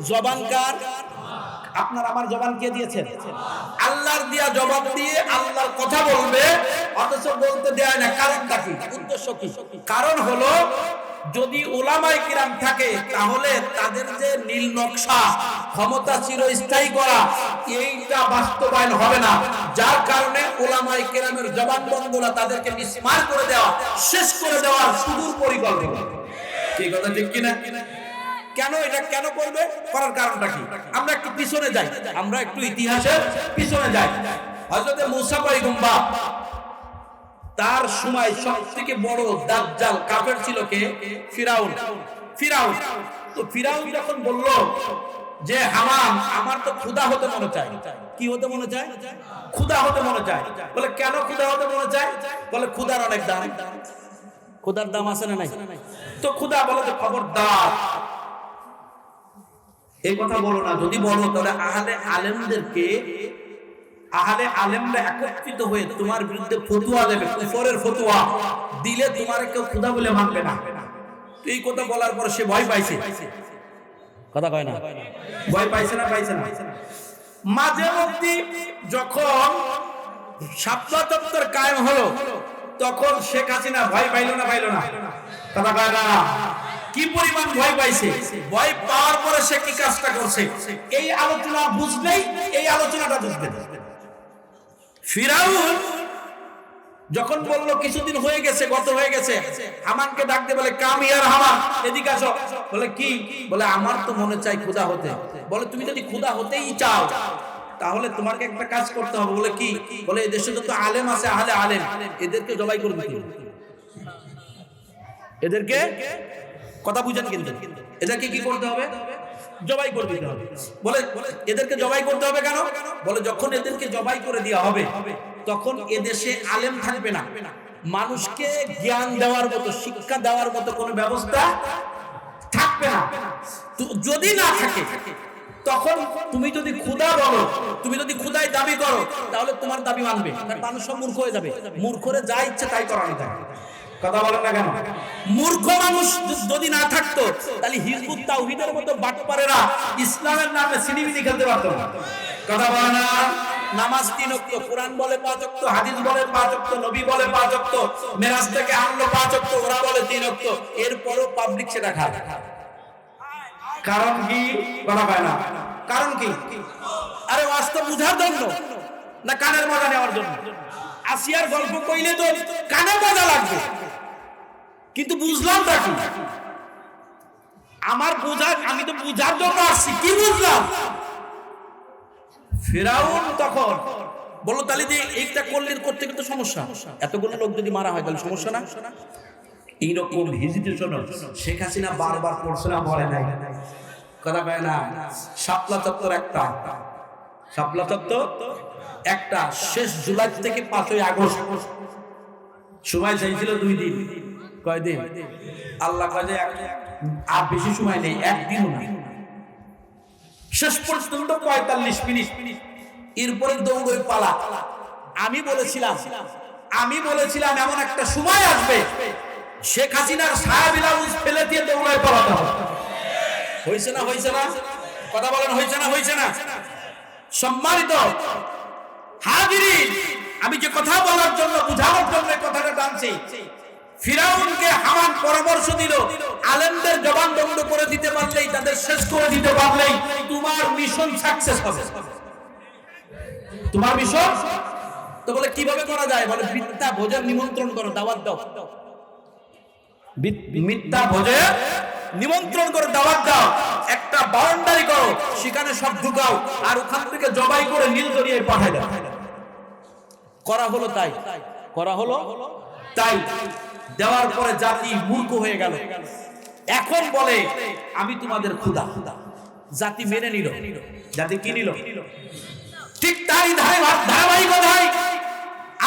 জবান কার? আপনার আমার জবান কে দিয়েছেন? আল্লাহর দিয়া জবাব দিয়ে আল্লাহর কথা বলবে, অথচ বলতে দেয় না। কারণটা কি? উদ্দেশ্য কি? কারণ হলো যদি উলামায়ে কিরাম থাকে তাহলে তাদের যে নীল নকশা, ক্ষমতা চিরস্থায়ী করা, এইটা বাস্তবায়ন হবে না। যার কারণে উলামায়ে কিরামের জবান বন্ধরা তাদেরকে মিসমার করে দেওয়া, শেষ করে দেওয়ার সুদূর পরিকল্পনা। কি কথা ঠিক কিনা? কেন এটা কেন করবে? করার কারণটা কি? আমরা একটু পিছনে যাই, আমরা একটু ইতিহাসের পিছনে যাই। হযরত মূসা পয়গম্বর, তার সময় সবথেকে বড় দাজ্জাল কাফের ছিল কে? ফিরাউন। ফিরাউন তো ফিরাউন যখন বলল যে হামান, আমার তো ক্ষুধা হতে মনে চায়। কি হতে মনে চায়? ক্ষুধা হতে মনে চায়। বলে কেন ক্ষুধা হতে মনে চায়? বলে ক্ষুধার অনেক দাম। ক্ষুধার দাম আছে না নাই? তো ক্ষুধা বলে যে খবরদার এই কথা বলো না, যদি বলো তাহলে আহলে আলেমরা একত্রিত হয়ে তোমার বিরুদ্ধে ফতোয়া দেবে, কুফরের ফতোয়া দিলে তোমার কেউ খোদা বলে মানবে না। তো এই কথা বলার পর সে ভয় পাইছে। কথা কয় না? ভয় পাইছে না? পাইছে না? মাঝে মধ্যে যখন শাপলা চত্বর কায়েম হলো তখন শেখ হাসিনা ভয় পাইলো না? পাইলো না? কথা কয় না? কি পরিমাণ ভয় পাইছে। ভয় পাওয়ার পরে সে কি কাজটা করছে, এই আলোচনা বুঝলেই এই আলোচনাটা বুঝবে। ফিরাউন যখন বলল কিছুদিন হয়ে গেছে, গত হয়ে গেছে, হামানকে ডাক দিয়ে বলে কাম ইয়ার হামান, এদিকে আসো। বলে কি? বলে আমার তো মনে চাই ক্ষুধা হতে। বলে তুমি যদি ক্ষুধা হতেই চাও তাহলে তোমাকে একটা কাজ করতে হবে। বলে কি? বলে এই দেশে যত আলেম আছে, আহলে আলেম, এদেরকে জবাই করে দিতে হবে। এদেরকে, কথা বুঝেন কিন্তু, এদেরকে কি করতে হবে? জবাই করে দিতে হবে। বলে এদেরকে জবাই করতে হবে কেন? বলে যখন এদেরকে জবাই করে দেওয়া হবে তখন এদেশে আলেম থাকবে না, মানুষকে জ্ঞান দেওয়ার মতো, শিক্ষা দেওয়ার মতো কোনো ব্যবস্থা থাকবে না। যদি না থাকে তখন তুমি যদি ক্ষুধা বলো, তুমি যদি ক্ষুধায় দাবি করো, তাহলে তোমার দাবি মানবে, মানুষ সব মূর্খ হয়ে যাবে। মূর্খরে যা ইচ্ছে তাই করানো যায়। কথা বলেন না কেন? মূর্খ মানুষ যদি না থাকতো তাহলে হিজবুত তাওহীদের মতো বাটপারেরা ইসলামের নামে সিনেমিনি খেলতে পারতো না। কথা বলেন না? নামাজ 3 ওয়াক্ত, কোরআন বলে 5 ওয়াক্ত, হাদিস বলে 5 ওয়াক্ত, নবী বলে 5 ওয়াক্ত, মেরাজ থেকে আনলো 5 ওয়াক্ত, ওরা বলে 3 ওয়াক্ত, এরপরও পাবলিক সেটা খায়। কারণ কি? কথা বলে না? কারণ কি? আরে বাস্তব বুঝার জন্য না কানের মজা নেওয়ার জন্য? আসিয়ার গল্প কইলে তো কানে মজা লাগবে, কিন্তু বুঝলামটা কি? আমার বোঝার, আমি তো বুঝার জন্য আসছি, কি বুঝলাম? ফিরাউন তখন বললো তাহলে যে এইটা করলে করতে কিন্তু সমস্যা, এতগুলো লোক যদি মারা হয় তাহলে সমস্যা না? এইরকম হেজিটেশন শেখ হাসিনা বারবার করছে না, বলে নাই? কথা কয় না? শাপলা চত্বর একটা, শাপলা চত্বর একটা, শেষ জুলাই থেকে 5ই আগস্ট সময় চাইছিল 2 দিন। কয়দিন? আল্লাহ কাজে আর বেশি সময় নেই, একদিনও না। শেষ পর্যন্ত 45 মিনিট, এরপরে দৌড়ই পালা। আমি বলেছিলাম এমন একটা সময় আসবে শেখ হাসিনার ছায়া ব্লাউজ ফেলে দিয়ে দৌড়ায় পালাতে হবে। হয়েছে না? হয়েছে না? কথা বলেন, হয়েছে না? হয়েছে না? সম্মানিত হাজিরিন, আমি যে কথা বলার জন্য, বুঝানোর জন্য কথাটা টানছি, ফিরাউনকে হামান পরামর্শ দিল, আলেমদের জবান বন্ধ করে দিতে পারলেই, তাদের শেষ করে দিতে পারলেই তোমার মিশন সাকসেস হবে। তোমার মিশন তো বলে কিভাবে করা যায়? বলে মিথ্যা ভোজের নিমন্ত্রণ করো, দাওয়াত দাও। মিথ্যা ভোজের নিমন্ত্রণ করে দাওয়াত দাও, একটা বাউন্ডারি করো, সেখানে সব ঢুকাও, আর ওখান থেকে জবাই করে নীল দরিয়ে পাঠায় দাও। করা হলো তাই, করা হলো তাই। দেওয়ার পরে জাতি মূর্খ হয়ে গেল। এখন বলে আমি তোমাদের খোদা। জাতি মেনে নিল। জাতি কি নিল? ঠিক তাই ধারাবাহিকতায়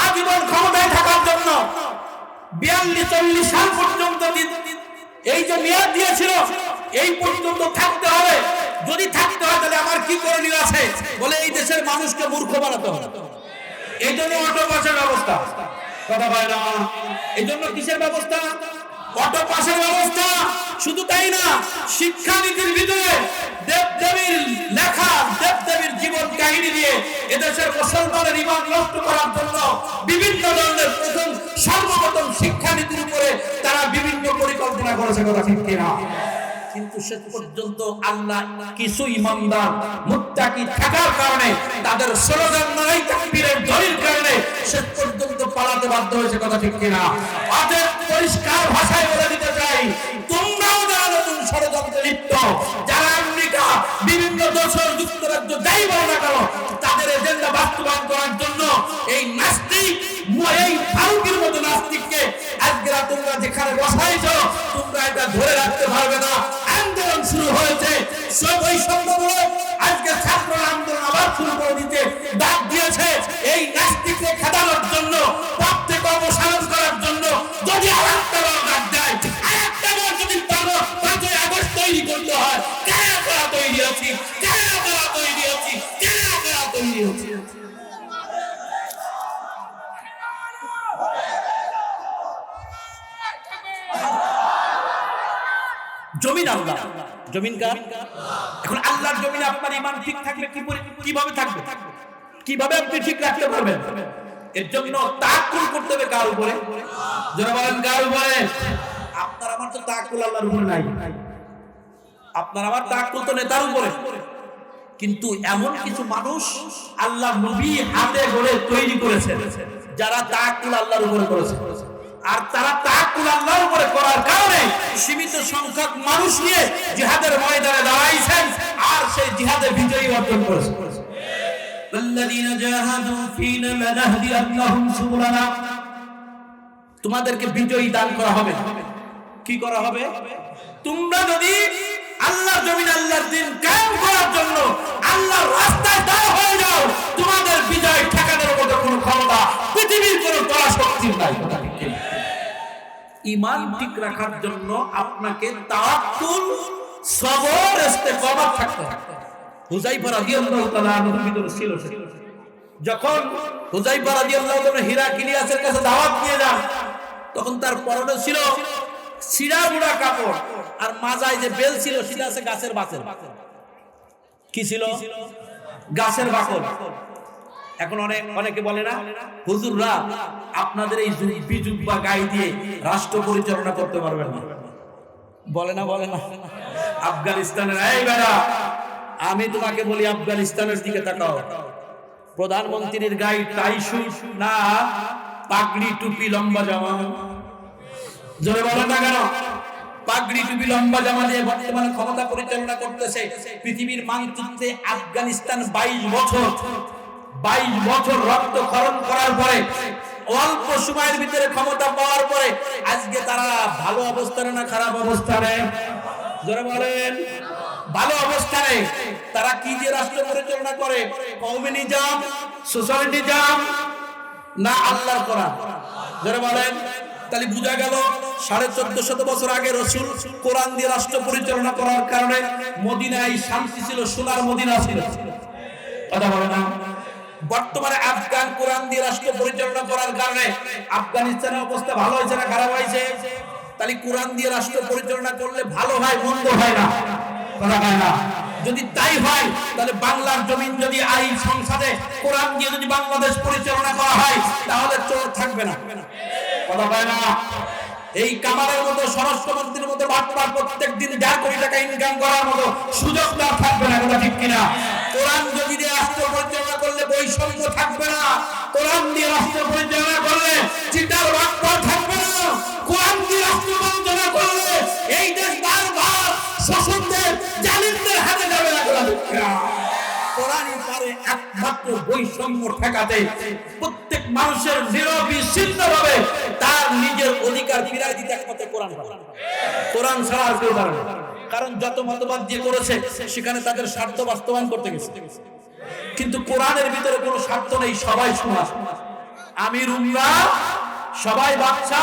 আজীবন ক্ষমতায় থাকার জন্য 42-40 সাল পর্যন্ত এই যে মেয়াদ দিয়েছিল, এই পর্যন্ত থাকতে হবে। যদি থাকতে হয় তাহলে আমার কি করণীয় আছে? বলে এই দেশের মানুষকে মূর্খ বানাতে হবে। এই জন্য অটো পাসের ব্যবস্থা। কথা বলে না? এই জন্য কিসের ব্যবস্থা? অটো পাসের ব্যবস্থা। শুধু তাই না, শিক্ষানীতির ভিতরে দেবদেবীর লেখা, দেবদেবীর জীবন কাহিনী দিয়ে এদেশের মুসলমানের ঈমান নষ্ট করার জন্য বিভিন্ন ধরনের সর্বপ্রথম শিক্ষানীতির উপরে তারা বিভিন্ন পরিকল্পনা করেছে। কথা ঠিক কিনা? কিন্তু শেষ পর্যন্ত আল্লাহ কিছু ইমানদার মুত্তাকি থাকার কারণে, তাদের স্লোগান নাই তাকবীরের দলিল কারণে শেষ পর্যন্ত পালাতে বাধ্য হয়েছে। কথা ঠিক কিনা? অতএব পরিষ্কার ভাষায় বলে দিতে চাই, তোমরাও যারা নতুন ষড়যন্ত্রে লিপ্ত, যারা আমেরিকা, বিভিন্ন দেশের যুক্তরাজ্য যাই বলো না কেন, তাদের এজেন্ডা বাস্তবায়ন করার জন্য এই নাস্তিক, এই ফারুকের মতো নাস্তিককে আজকে তোমরা যেখানে বসাইছো, তোমরা এটা ধরে রাখতে পারবে না। আন্দোলন শুরু হয়েছে, সব ওই সংগঠন আজকে ছাত্র আন্দোলন আবার শুরু করে দিতে ডাক দিয়েছে, এই নাস্তিককে খেদানোর জন্য, পথ থেকে অবসান করার জন্য। যদি আরেকটা ডাক দেয়, আরেকটা যদি পারো 5ই আগস্ট তৈরি করতে হয়, কেন করা তৈরি আছি, কেন করা তৈরি আছি, কেন করা তৈরি আছি। জমিন আল্লাহ, জমিন কার? এখন আল্লাহর জমিনে আপনার ঈমান ঠিক থাকলে কিভাবে থাকবে? কিভাবে আপনি ঠিক রাখতে পারবেন? এর জন্য তাওয়াক্কুল করতে হবে কার উপরে? যারা বলেন কার উপরে? আপনার আমার তো তাওয়াক্কুল আল্লাহর উপরে নাই। আপনার আমার তাওয়াক্কুল তো নেতার উপরে। কিন্তু এমন কিছু মানুষ আল্লাহ নবী হাতে গড়ে তৈরি করেছেন, যারা তাওয়াক্কুল আল্লাহর উপরে করেছে। আর তারা তাওয়াক্কুল আল্লাহর উপরে করার কারণে সীমিত সংখ্যক মানুষ নিয়ে জিহাদের ময়দানে দাঁড়াইছেন, আর সেই জিহাদে বিজয়ী অর্জন করেছেন। আল্লাযীনা জাহাদু ফীনা লানাহদিয়ান্নাহুম সুবুলানা। তোমাদেরকে বিজয়ী দান করা হবে। কি করা হবে? তোমরা যদি আল্লাহর জমিন, আল্লাহর দ্বীন কায়েম করার জন্য আল্লাহর রাস্তায় দাঁড় হয়ে যাও, তোমাদের বিজয় ঠেকানোর মতো কোনো ক্ষমতা পৃথিবীর কোনো পরাশক্তি নাই। ঈমান ঠিক রাখার জন্য আপনাকে তাওয়াক্কুল, সবর, ইস্তেকামাত থাকতে হবে। হুযায়ফা রাদিয়াল্লাহু তাআলা আনহুর ভিতরে ছিল। যখন হুযায়ফা রাদিয়াল্লাহু তাআলা হিরাক্লিয়াসের কাছে দাওয়াত নিয়ে যান, তখন তার পরনে ছিল ছিঁড়া মুড়া কাপড়, আর মাজায় যে বেল ছিল সেটা আছে গাছের বাকল। কি ছিল? গাছের বাকল। এখন অনেকে বলে না, হুজুররা আপনাদের এই জুব্বা গায়ে দিয়ে রাষ্ট্র পরিচালনা করতে পারবেন না। বলে না, বলে না। আফগানিস্তানের, এই বেটা, আমি তোমাকে বলি আফগানিস্তানের দিকে তাকাও, প্রধানমন্ত্রীর গায়ে টাই শুট না, পাগড়ি, টুপি, লম্বা জামা। জোরে বলেন না কেন? পাগড়ি টুপি লম্বা জামা দিয়ে বর্তমানে ক্ষমতা পরিচালনা করতেছে। পৃথিবীর মানচিত্রে আফগানিস্তান 22 বছর রক্তক্ষরণ করার পরে, অল্প সময়ের ভিতরে ক্ষমতা পাওয়ার পরে আজকে তারা ভালো অবস্থানে না খারাপ অবস্থানে? জোরে বলেন। ভালো অবস্থানে। তারা কি দিয়ে রাষ্ট্র পরিচালনা করে? কমিউনিজম, সোশ্যালিজম না আল্লাহর কোরআন? জোরে বলেন। তাহলে বোঝা গেল 1450 বছর আগে রাসূল কোরআন দিয়ে রাষ্ট্র পরিচালনা করার কারণে মদিনায় শান্তি ছিল, সোনার মদিনা ছিল। কথা বলে না? বর্তমানে আফগান কোরআন দিয়ে রাষ্ট্র পরিচালনা করার কারণে আফগানিস্তানের অবস্থা ভালো হয়েছে না খারাপ হয়েছে? তাহলে কোরআন দিয়ে রাষ্ট্র পরিচালনা করলে ভালো হয়, মন্দ হয় না? কথা হয় না? যদি তাই হয় তাহলে বাংলার জমিন যদি আইন সংসদে কোরআন দিয়ে যদি বাংলাদেশ পরিচালনা করা হয় তাহলে চোর থাকবে না। কথা হয় না? এই কামালের মতো, স্বরাষ্ট্রমন্ত্রীর মতো বাটপার প্রত্যেক দিন 1.5 কোটি টাকা ইনকাম করার মতো সুযোগ না থাকবে না। কথা ঠিক কিনা? কোরআন যদি দিয়ে রাষ্ট্র পরিচালনা করলে বৈষম্য থাকবে না। কোরআন দিয়ে রাষ্ট্র পরিচালনা করলে চিটার বাটপার থাকবে না। কোরআন দিয়ে রাষ্ট্র পরিচালনা করলে এই দেশ বারবার শোষণদের, জালিমদের হাতে যাবে না। কথা ঠিক কিনা? কোরআনই পারে একমাত্র বৈষম্য ঠেকাতে, প্রত্যেক মানুষের নিরবিচ্ছিন্নভাবে তার নিজের অধিকার ফিরিয়ে দিতে একমাত্র কোরআন পারে। কোরআন ছাড়া আর কেউ পারে না। কারণ যত মতবাদ দিয়ে করেছে সেখানে তাদের স্বার্থ বাস্তবায়ন করতে গেছে, কিন্তু কোরআনের ভিতরে কোনো স্বার্থ নেই। সবাই সমান, আমির উম্মাহ সবাই বাদশা,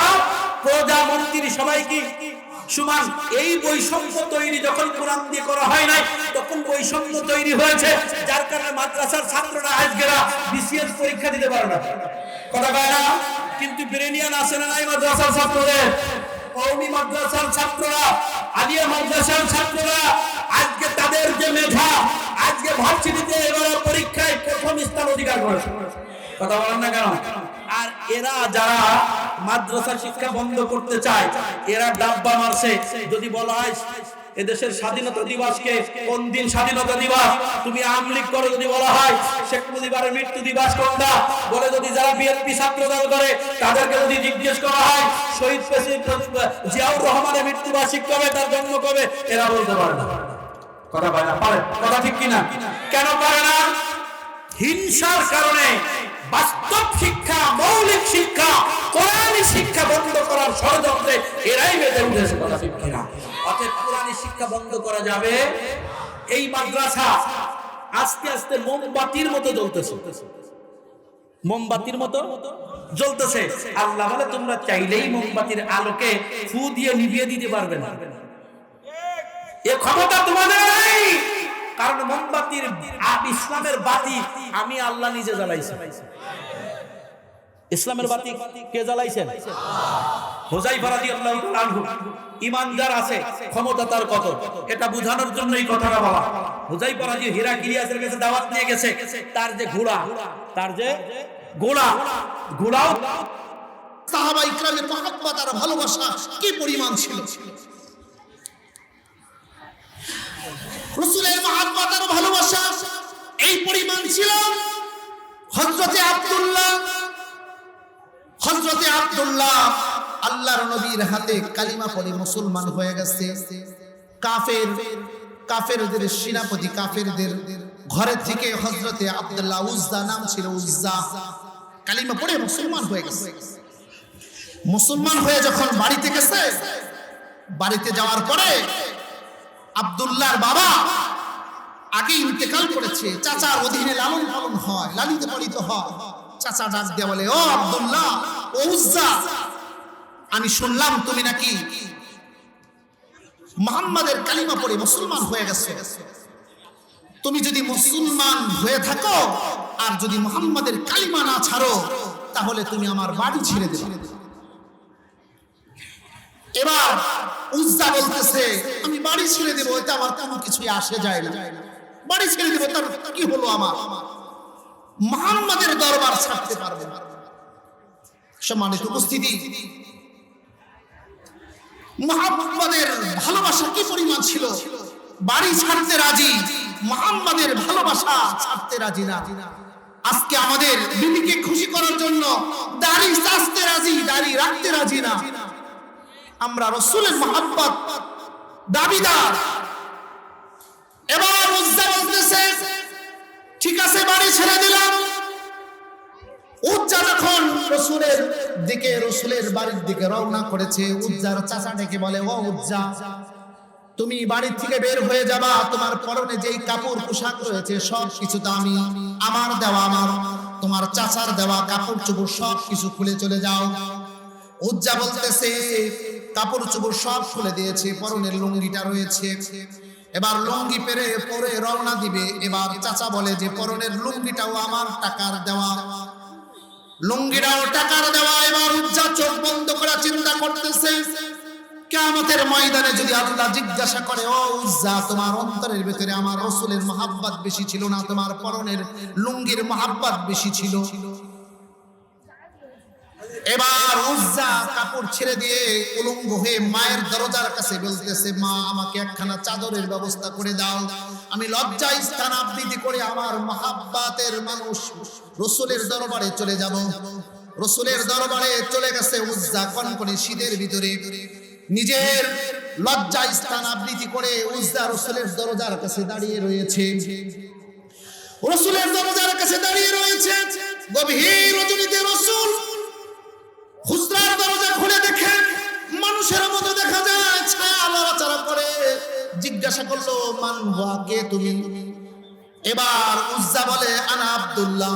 প্রজা মন্ত্রী সবাই কি সমান। এই বৈষম্য তৈরি যখন কোরআন দিয়ে করা হয় নাই তখন বৈষম্য তৈরি হয়েছে, যার কারণে মাদ্রাসার ছাত্ররা আজকেরা বিসিএস পরীক্ষা দিতে পারে না। কথা কয় না? কিন্তু ব্রেনিয়ান আছে না নাই মাদ্রাসার ছাত্রদের? কওমি মাদ্রাসার ছাত্ররা, আলিয়া মাদ্রাসার ছাত্ররা আজকে তাদের যে মেধা, আজকে ভার্সিটিতে এবারে পরীক্ষায় প্রথম স্থান অধিকার করেছে। কথা বলেন না কেন? আর এরা যারা মাদ্রাসা শিক্ষা বন্ধ করতে চায় এরা ডাব্বা মারছে। যদি বলা হয় এদেশের স্বাধীনতা দিবসকে কোন দিন স্বাধীনতা দিবস, তুমি আওয়ামী লীগ করো, যদি বলা হয় শেখ মুজিবের মৃত্যু দিবস কোনটা, বলে যদি যারা বিএনপি ছাত্র দল করে তাদেরকে যদি জিজ্ঞেস করা হয় শহীদ প্রেসিডেন্ট জিয়াউর রহমানের মৃত্যুবার্ষিকী কবে, তার জন্ম কবে, এরা বলতে পারে না। কথা পারে না? পারে। কথা ঠিক কিনা? কেন পারে না? হিংসার কারণে। বাস্তব শিক্ষা, মৌলিক শিক্ষা, কোরআনী শিক্ষা বন্ধ করার ষড়যন্ত্রে এরাই বেঁধে উঠেছে। কথা ঠিক কিনা? অতএব কোরআনী শিক্ষা বন্ধ করা যাবে। এই মাদ্রাসা আস্তে আস্তে মোমবাতির মতো জ্বলতেছে, মোমবাতির মতো জ্বলতেছে। আল্লাহ বলে তোমরা চাইলেই মোমবাতির আলোকে ফু দিয়ে নিভিয়ে দিতে পারবে না, এ ক্ষমতা তোমাদের নেই। কারণ মোমবাতির ইসলামের বাতি আমি আল্লাহ নিজে জ্বালাইছি। ইসলামের বাতি কে জ্বালাইছেন? হুযায়ফা রাদিয়াল্লাহু তাআলা আনহু। ইমানদার আছে, ক্ষমতা তার কত, এটা বোঝানোর জন্য এই কথাটা বলা। হুযায়ফা রাদিয়াল্লাহু হিরাক্লিয়াসের কাছে দাওয়াত নিয়ে গেছে, তার যে ঘোড়া, ঘোড়াও
সাহাবা ইকরামের মহব্বত আর ভালোবাসা কি পরিমাণ ছিল। রাসূলের মহব্বত আর ভালোবাসা এই পরিমাণ ছিল। হযরতে আব্দুল্লাহ আল্লাহর নবীর হাতে কালিমা পড়ে মুসলমান হয়ে গেছে। কাফেরদের সেনাপতি, কাফেরদের ঘরে থেকে হযরতে আব্দুল্লাহ, উজ্জা নাম ছিল, উজ্জা কালিমা পড়ে মুসলমান হয়ে গেছে। মুসলমান হয়ে যখন বাড়িতে গেছে, বাড়িতে যাওয়ার পরে আব্দুল্লাহর বাবা আগে ইন্তেকাল করেছে, চাচার অধীনে লালন পালন হয়, লালিত পালিত হয়। চাচা ডাক দিয়ে বলে, ও আব্দুল্লাহ, ও উজ্জা, আমি শুনলাম তুমি নাকি মুহাম্মাদের কালিমা পড়ে মুসলমান হয়ে গেছে। তুমি যদি মুসলমান হয়ে থাকো আর যদি মুহাম্মাদের কালিমা না ছাড়ো তাহলে তুমি আমার বাড়ি ছেড়ে দেবে। এবার উজ্জা বলতেছে, আমি বাড়ি ছেড়ে দেবো, এটা আমার কোনো কিছুই আসে যায় না, বাড়ি ছেড়ে দেবো, তার কি হলো, আমার মুহাম্মাদের দরবার ছাড়তে পারবে না। সম্মানিত উপস্থিতি, মুহাম্মাদের ভালোবাসা কি পরিমাণ ছিল, বাড়ি ছাড়তে রাজি, মুহাম্মাদের ভালোবাসা ছাড়তে রাজি না। আজকে আমাদের বিবিকে খুশি করার জন্য দাড়ি চাচতে রাজি, দাড়ি রাখতে রাজি না। আমরা রাসূলের মহব্বত দাবিদার। এবার উজ্জা বলতেছে ঠিক আছে বাড়ি ছেড়ে দিলাম। উজ্জা যখন রাসূলের দিকে, রাসূলের বাড়ির দিকে রওনা করেছে, উজ্জার চাচা ডেকে বলে, ও উজ্জা, তুমি বাড়ি থেকে বের হয়ে যাবা, তোমার পরনে যেই কাপড় পোশাক রয়েছে সব কিছু তো আমি আমার দেওয়া, আমার তোমার চাচার দেওয়া কাপড় চোপড় সব কিছু খুলে চলে যাও। উজ্জা বলতেছে কাপড় চোপড় সব খুলে দিয়েছে, পরনের লুঙ্গিটা রয়েছে, এবার লুঙ্গি পরে রওনা দিবে। এবার চাচা বলে যে পরনের লুঙ্গিটাও আমার টাকার দেওয়া, লুঙ্গিটাও টাকার দেওয়া। এবার উজ্জা চোখ বন্ধ করে চিন্তা করতেছে কিয়ামতের ময়দানে যদি আল্লাহ জিজ্ঞাসা করে, ও উজ্জা, তোমার অন্তরের ভিতরে আমার রাসূলের মহব্বত বেশি ছিল না তোমার পরনের লুঙ্গির মহব্বত বেশি ছিল? এবার উজ্জা কাপড় ছেড়ে দিয়ে উলঙ্গ হয়ে মায়ের দরজার কাছে বলতেছে, মা, আমাকে একখানা চাদরের ব্যবস্থা করে দাও, আমি লজ্জায় স্থান আবৃত্তি করে আমার মহব্বতের মানুষ রাসূলের দরবারে চলে যাব। রাসূলের দরবারে চলে গেছে উজ্জা কনকনে শীতের ভিতরে, নিজের লজ্জা স্থান আবৃত্তি করে উজ্জা রাসূলের দরজার কাছে দাঁড়িয়ে রয়েছে। রাসূলের দরজার কাছে দাঁড়িয়ে রয়েছে। গভীর রজনীতে রাসূল হুজরার দরজা খুলে দেখে মানুষের মতো দেখা যায়, ছায়া নড়াচড়া করে। জিজ্ঞাসা করলো, মান হুয়া, কে তুমি? এবার উজ্জা বলে, আনা আব্দুল্লাহ।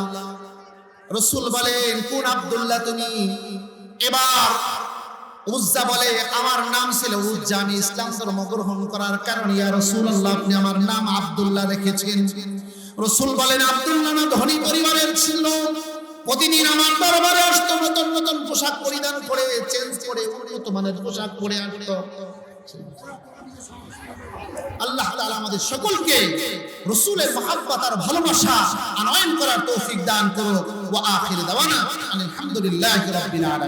রাসূল বলেন, কোন আব্দুল্লাহ তুমি? এবার উজ্জা বলে, আমার নাম ছিল উজ্জা, আমি ইসলাম ধর্ম গ্রহণ করার কারণে ইয়া রাসূলুল্লাহ আপনি আমার নাম আব্দুল্লাহ রেখেছেন। রাসূল বলেন, আব্দুল্লাহ না ধনী পরিবারের ছিল, প্রতিদিন আমার দরবারে আসতো, নতুন নতুন পোশাক পরিধান করে, চেঞ্জ করে, উন্নত মানের পোশাক পরে আসতো। আল্লাহ তাআলা আমাদের সকলকে রাসূলের মহব্বত আর ভালোবাসা আনয়ন করার তৌফিক দান করুন। ওয়া আখির দাওয়ানা আলহামদুলিল্লাহি রাব্বিল আলামিন।